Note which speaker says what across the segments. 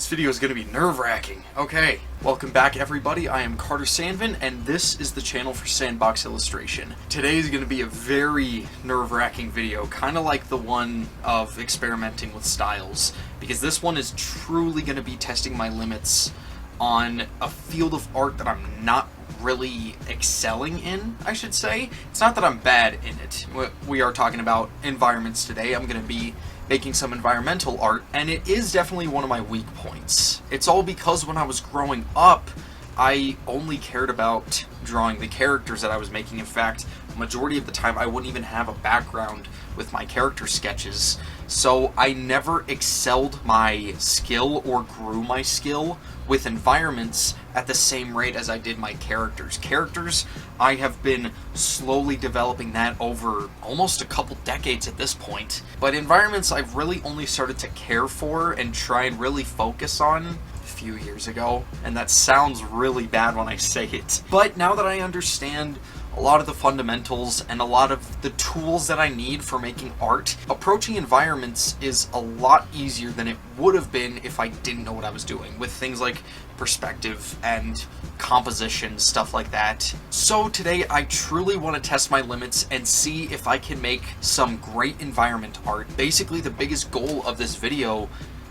Speaker 1: This video is going to be nerve-wracking. Okay, welcome back everybody. I am Carter Sandvin, and this is the channel for Sandbox Illustration. Today is going to be a very nerve-wracking video, kind of like the one of experimenting with styles, because this one is truly going to be testing my limits on a field of art that I'm not really excelling in, I should say. It's not that I'm bad in it. We are talking about environments today. I'm going to be making some environmental art, and it is definitely one of my weak points. It's all because when I was growing up, I only cared about drawing the characters that I was making. In fact, the majority of the time I wouldn't even have a background with my character sketches, so I never excelled my skill or grew my skill with environments at the same rate as I did my characters. Characters, I have been slowly developing that over almost a couple decades at this point, but environments I've really only started to care for and try and really focus on a few years ago, and that sounds really bad when I say it. But now that I understand a lot of the fundamentals and a lot of the tools that I need for making art, approaching environments is a lot easier than it would have been if I didn't know what I was doing, with things like perspective and composition, stuff like that. So today I truly want to test my limits and see if I can make some great environment art. Basically, the biggest goal of this video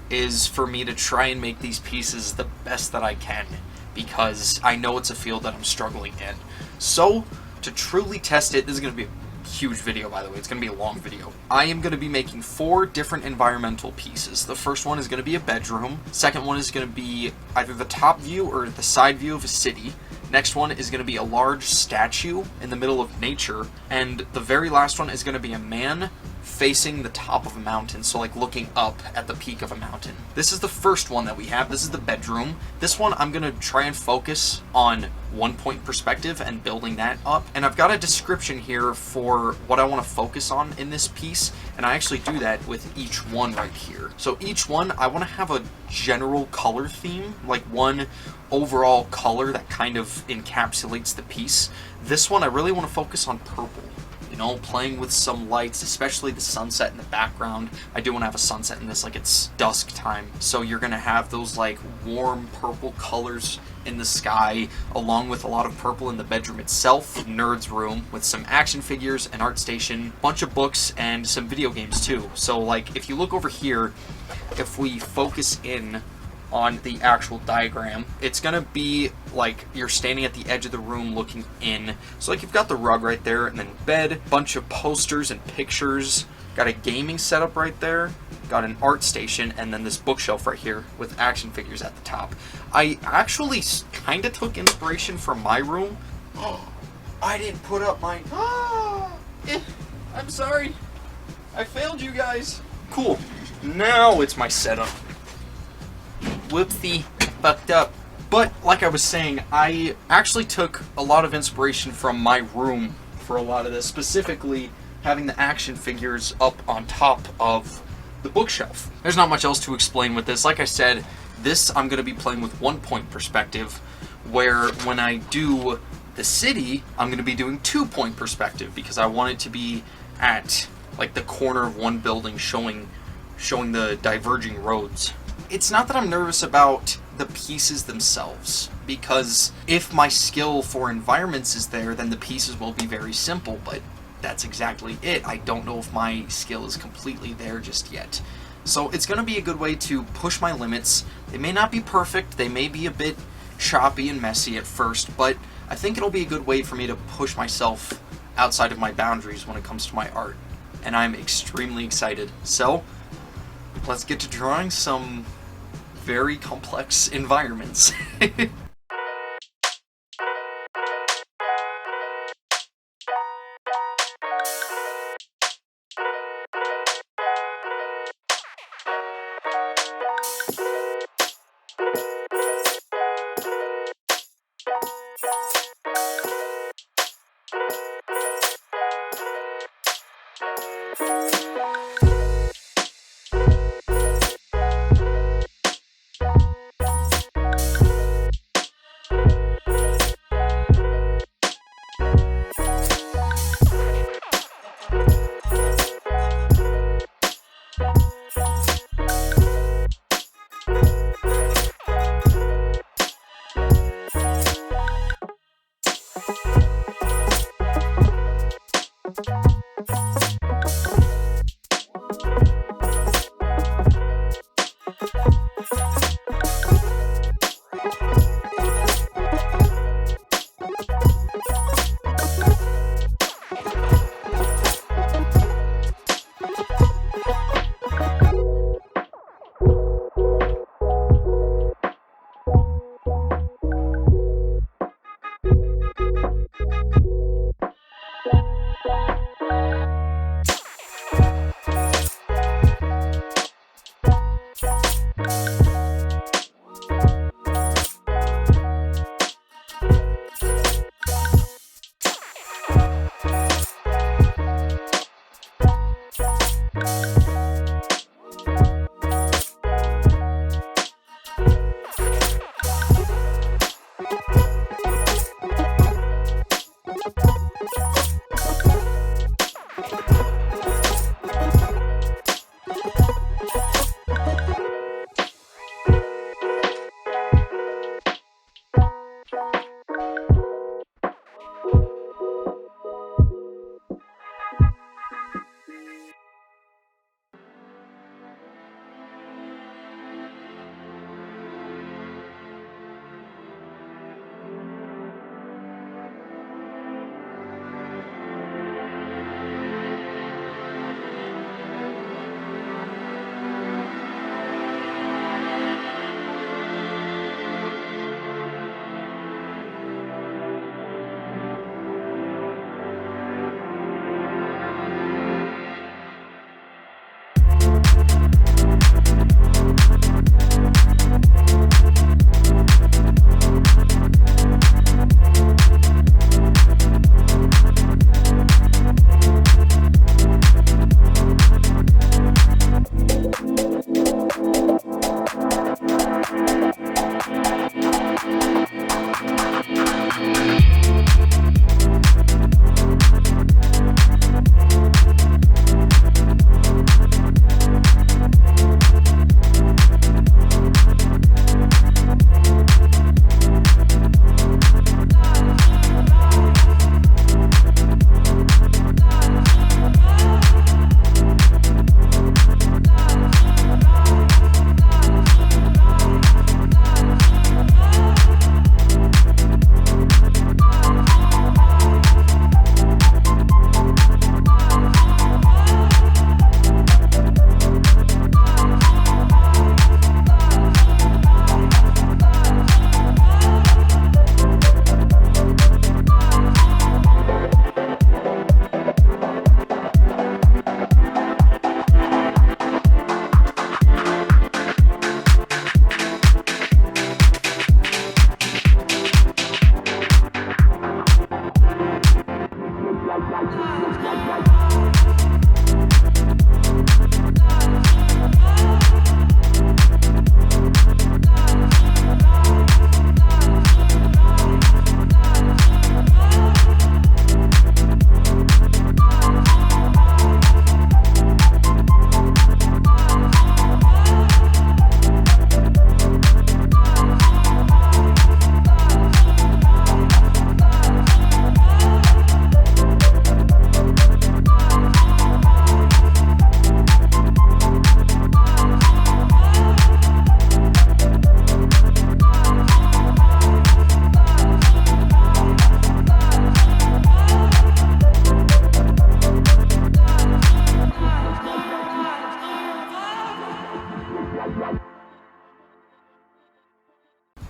Speaker 1: is for me to try and make these pieces the best that I can, because I know it's a field that I'm struggling in. So to truly test it, this is going to be a huge video, by the way. It's going to be a long video. I am going to be making 4 different environmental pieces. The first one is going to be a bedroom. Second one is going to be either the top view or the side view of a city. Next one is going to be a large statue in the middle of nature. And the very last one is going to be a man facing the top of a mountain, so like looking up at the peak of a mountain. This is the first one that we have. This is the bedroom. This one I'm going to try and focus on 1-point perspective and building that up. And I've got a description here for what I want to focus on in this piece, and I actually do that with each one right here. So each one, I want to have a general color theme, like one overall color that kind of encapsulates the piece. This one, I really want to focus on purple. You know, playing with some lights, especially the sunset in the background. I do want to have a sunset in this, like it's dusk time. So you're going to have those like warm purple colors in the sky, along with a lot of purple in the bedroom itself. Nerd's room with some action figures, an art station, bunch of books, and some video games too. So like if you look over here, if we focus in on the actual diagram, it's gonna be like you're standing at the edge of the room looking in. So like you've got the rug right there, and then bed, bunch of posters and pictures, got a gaming setup right there, got an art station, and then this bookshelf right here with action figures at the top. I actually kind of took inspiration from my room. I didn't put up my... I'm sorry. I failed you guys. Cool. Now it's my setup. Whoopsie, fucked up. But like I was saying, I actually took a lot of inspiration from my room for a lot of this, specifically having the action figures up on top of the bookshelf. There's not much else to explain with this. Like I said, this I'm going to be playing with 1-point perspective, where when I do the city, I'm going to be doing 2-point perspective, because I want it to be at like the corner of one building showing the diverging roads. It's not that I'm nervous about the pieces themselves, because if my skill for environments is there, then the pieces will be very simple, but that's exactly it. I don't know if my skill is completely there just yet. So it's going to be a good way to push my limits. They may not be perfect, they may be a bit choppy and messy at first, but I think it'll be a good way for me to push myself outside of my boundaries when it comes to my art. And I'm extremely excited. So let's get to drawing some very complex environments.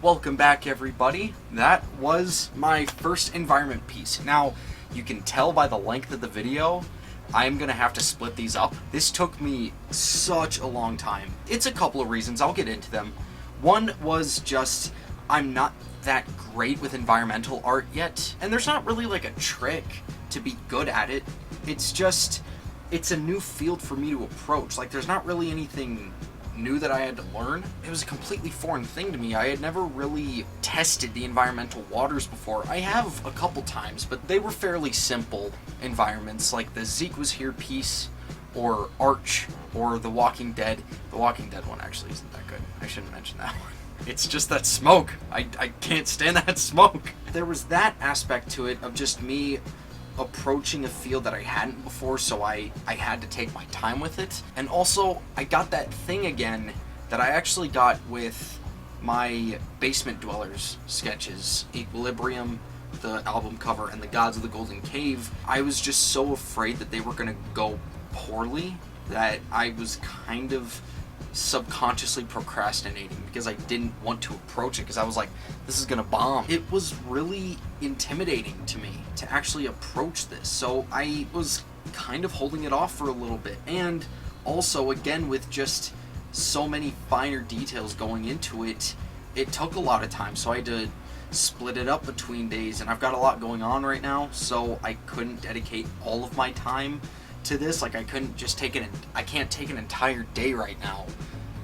Speaker 1: Welcome back, everybody. That was my first environment piece. Now, you can tell by the length of the video, I'm gonna have to split these up. This took me such a long time. It's a couple of reasons, I'll get into them. One was just, I'm not that great with environmental art yet, and there's not really like a trick to be good at it. It's just, it's a new field for me to approach. Like, there's not really anything new that I had to learn. It was a completely foreign thing to me. I had never really tested the environmental waters before. I have a couple times, but they were fairly simple environments, like the Zeke Was Here piece, or Arch, or The Walking Dead. The Walking Dead one actually isn't that good. I shouldn't mention that one. It's just that smoke. I can't stand that smoke. There was that aspect to it of just me approaching a field that I hadn't before, so I had to take my time with it. And also, I got that thing again that I actually got with my Basement Dwellers sketches, Equilibrium, the album cover, and the Gods of the Golden Cave. I was just so afraid that they were going to go poorly that I was kind of subconsciously procrastinating because I didn't want to approach it because I was like, this is gonna bomb. It was really intimidating to me to actually approach this, so I was kind of holding it off for a little bit. And also, again, with just so many finer details going into it, it took a lot of time, so I had to split it up between days, and I've got a lot going on right now, so I couldn't dedicate all of my time to this. Like, I couldn't just take it, I can't take an entire day right now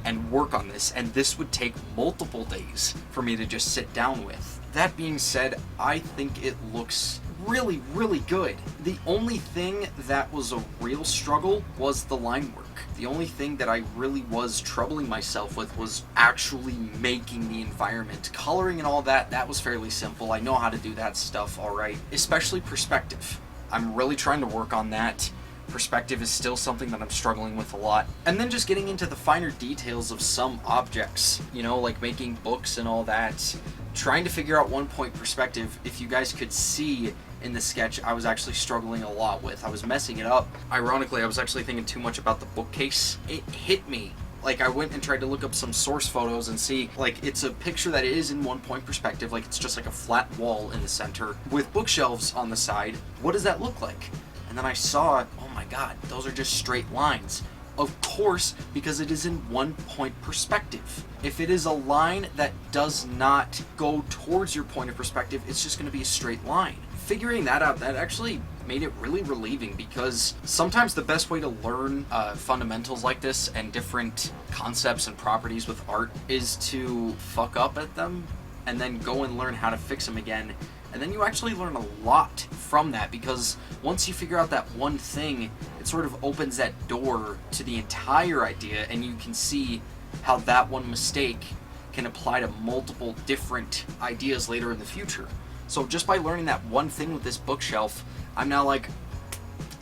Speaker 1: and work on this, and this would take multiple days for me to just sit down with. That being said, I think it looks really, really good. The only thing that was a real struggle was the line work. The only thing that I really was troubling myself with was actually making the environment. Coloring and all that, that was fairly simple. I know how to do that stuff all right, especially perspective. I'm really trying to work on that. Perspective is still something that I'm struggling with a lot. And then just getting into the finer details of some objects, you know, like making books and all that. Trying to figure out 1 point perspective. If you guys could see in the sketch, I was actually struggling a lot with. I was messing it up. Ironically, I was actually thinking too much about the bookcase. It hit me. Like, I went and tried to look up some source photos and see, like, it's a picture that is in 1 point perspective, like it's just like a flat wall in the center with bookshelves on the side. What does that look like? And then I saw, oh my god, those are just straight lines. Of course, because it is in 1 point perspective. If it is a line that does not go towards your point of perspective, it's just going to be a straight line. Figuring that out, that actually made it really relieving, because sometimes the best way to learn fundamentals like this and different concepts and properties with art is to fuck up at them and then go and learn how to fix them again. And then you actually learn a lot from that, because once you figure out that one thing, it sort of opens that door to the entire idea, and you can see how that one mistake can apply to multiple different ideas later in the future. So just by learning that one thing with this bookshelf, I'm now like,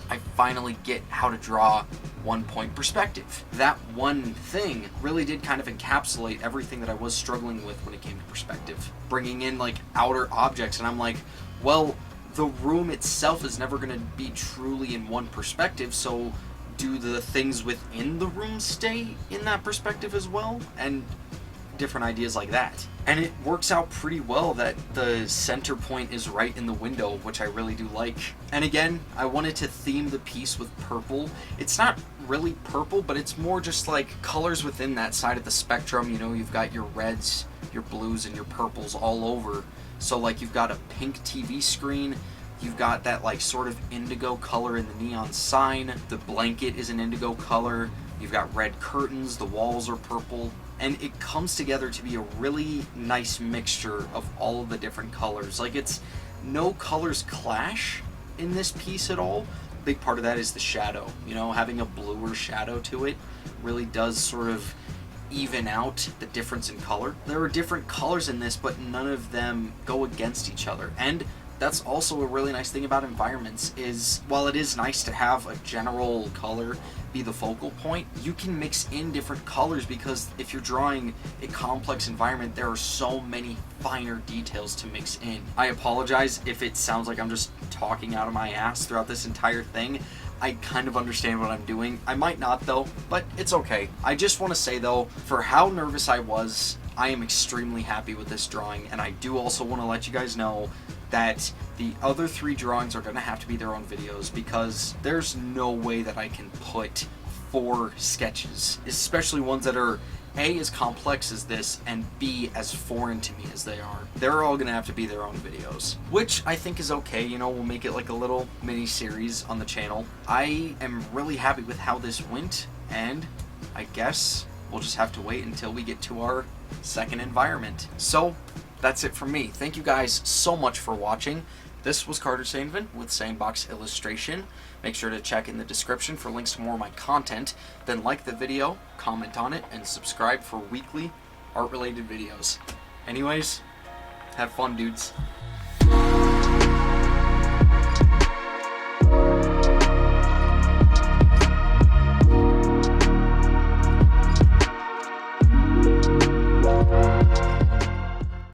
Speaker 1: I finally get how to draw 1 point perspective. That one thing really did kind of encapsulate everything that I was struggling with when it came to perspective. Bringing in like outer objects, and I'm like, well, the room itself is never going to be truly in one perspective, so do the things within the room stay in that perspective as well? And different ideas like that. And it works out pretty well that the center point is right in the window, which I really do like. And again, I wanted to theme the piece with purple. It's not really purple, but it's more just like colors within that side of the spectrum. You know, you've got your reds, your blues, and your purples all over. So like, you've got a pink TV screen, you've got that like sort of indigo color in the neon sign, the blanket is an indigo color, you've got red curtains, the walls are purple, and it comes together to be a really nice mixture of all of the different colors. Like, it's no colors clash in this piece at all. A big part of that is the shadow. You know, having a bluer shadow to it really does sort of even out the difference in color. There are different colors in this, but none of them go against each other. And that's also a really nice thing about environments, is while it is nice to have a general color be the focal point, you can mix in different colors, because if you're drawing a complex environment, there are so many finer details to mix in. I apologize if it sounds like I'm just talking out of my ass throughout this entire thing. I kind of understand what I'm doing. I might not though, but it's okay. I just want to say though, for how nervous I was, I am extremely happy with this drawing, and I do also want to let you guys know that the other 3 drawings are going to have to be their own videos, because there's no way that I can put 4 sketches, especially ones that are A, as complex as this, and B, as foreign to me as they are. They're all gonna have to be their own videos, which I think is okay. You know, we'll make it like a little mini series on the channel. I am really happy with how this went, and I guess we'll just have to wait until we get to our second environment. So that's it from me. Thank you guys so much for watching. This was Carter Sandvin with Sandbox Illustration. Make sure to check in the description for links to more of my content. Then like the video, comment on it, and subscribe for weekly art-related videos. Anyways, have fun, dudes.